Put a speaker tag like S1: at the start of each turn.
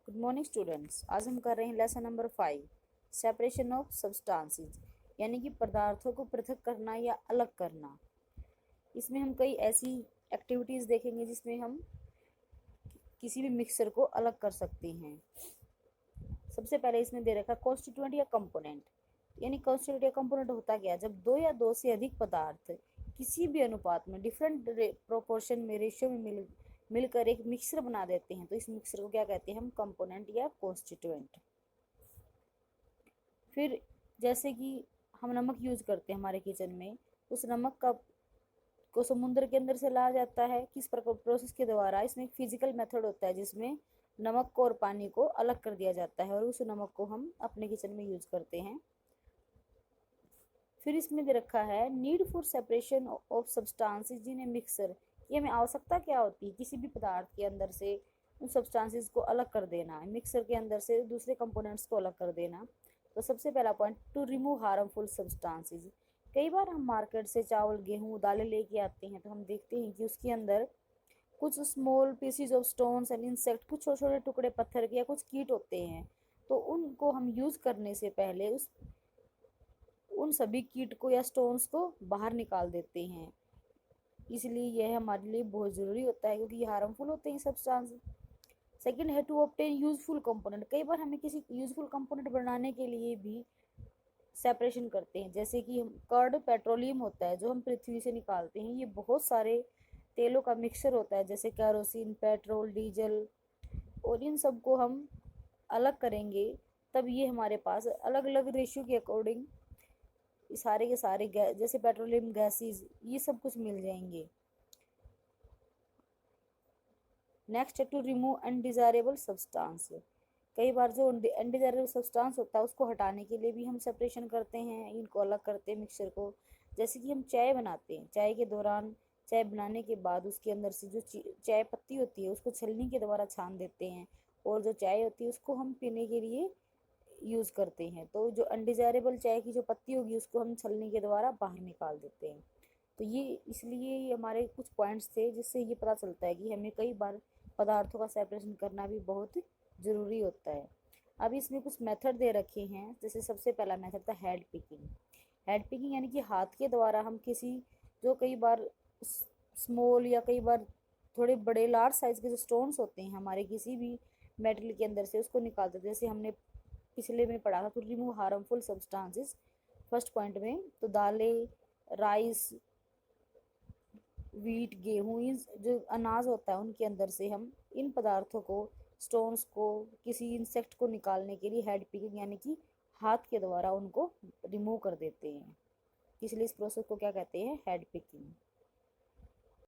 S1: Good morning students. आज हम कर रहे हैं lesson number 5, separation of substances, यानी कि पदार्थों को पृथक करना या अलग करना। इसमें हम कई ऐसी एक्टिविटीज़ देखेंगे जिसमें हम किसी भी मिक्सचर को अलग कर सकते हैं। सबसे पहले इसमें दे रखा कॉन्स्टिट्यूएंट या कंपोनेंट, यानी कॉन्स्टिट्यूएंट या कंपोनेंट होता क्या है, जब दो या दो से अधिक पदार्थ किसी भी अनुपात में डिफरेंट प्रोपोर्शन में रेशियो में मिलकर एक मिक्सर बना देते हैं, तो इस मिक्सर को क्या कहते हैं हम, कंपोनेंट या कॉन्स्टिट्यूएंट। फिर जैसे कि हम नमक यूज करते हैं हमारे किचन में, उस नमक का को समुद्र के अंदर से लाया जाता है, किस प्रकार प्रोसेस के द्वारा। इसमें एक फिजिकल मेथड होता है जिसमें नमक को और पानी को अलग कर दिया जाता है और उस नमक को हम अपने किचन में यूज करते हैं। फिर इसमें दे रखा है need for separation of substances in A mixer. ये हमें आवश्यकता क्या होती है, किसी भी पदार्थ के अंदर से उन सब्सटेंसेस को अलग कर देना, मिक्सर के अंदर से दूसरे कंपोनेंट्स को अलग कर देना। तो सबसे पहला point, to remove harmful substances. कई बार हम मार्केट से चावल गेहूँ दालें लेके आते हैं तो हम देखते हैं कि उसके अंदर कुछ small PCs of stones and insect, कुछ छोटे छोटे टुकड़े पत्थर के या कुछ कीट होते हैं। तो उनको हम यूज़ करने से पहले उन सभी कीट को या स्टोन्स को बाहर निकाल देते हैं। इसलिए यह हमारे लिए बहुत ज़रूरी होता है क्योंकि ये हार्मफुल होते हैं सब्सटेंस। सेकेंड है टू ऑब्टेन यूजफुल कंपोनेंट। कई बार हमें किसी यूजफुल कंपोनेंट बनाने के लिए भी सेपरेशन करते हैं, जैसे कि हम कर्ड पेट्रोलियम होता है जो हम पृथ्वी से निकालते हैं। ये बहुत सारे तेलों का मिक्सचर होता है, जैसे कैरोसिन, पेट्रोल, डीजल, और इन सब को हम अलग करेंगे तब ये हमारे पास अलग अलग रेशियो के अकॉर्डिंग सारे के सारे जैसे पेट्रोलियम गैसेस ये सब कुछ मिल जाएंगे। नेक्स्ट है टू रिमूव अनडिजायरेबल सब्सटेंस। कई बार जो अनडिजायरेबल सब्सटेंस होता है उसको हटाने के लिए भी हम सेपरेशन करते हैं, इनको अलग करते हैं मिक्सचर को। जैसे कि हम चाय बनाते हैं, चाय के दौरान चाय बनाने के बाद उसके अंदर से जो चाय पत्ती होती है उसको छलनी के द्वारा छान देते हैं, और जो चाय होती है उसको हम पीने के लिए यूज़ करते हैं। तो जो अनडिजायरेबल चाय की जो पत्ती होगी उसको हम छलनी के द्वारा बाहर निकाल देते हैं। तो ये इसलिए ये हमारे कुछ पॉइंट्स थे जिससे ये पता चलता है कि हमें कई बार पदार्थों का सेपरेशन करना भी बहुत ज़रूरी होता है। अब इसमें कुछ मेथड दे रखे हैं, जैसे सबसे पहला मेथड था हेड पिकिंग। हेड पिकिंग यानी कि हाथ के द्वारा हम किसी जो कई बार स्मॉल या कई बार थोड़े बड़े लार्ज साइज के जो स्टोन्स होते हैं हमारे किसी भी मेटल के अंदर से उसको निकालते हैं। जैसे हमने पिछले में पढ़ा था to remove harmful substances first point में, तो दालें, राइस, वीट, गेहूँ, इन जो अनाज होता है उनके अंदर से हम इन पदार्थों को, स्टोन्स को, किसी इंसेक्ट को निकालने के लिए हेड पिकिंग यानी कि हाथ के द्वारा उनको रिमूव कर देते हैं। इसलिए इस प्रोसेस को क्या कहते हैं, हेड पिकिंग।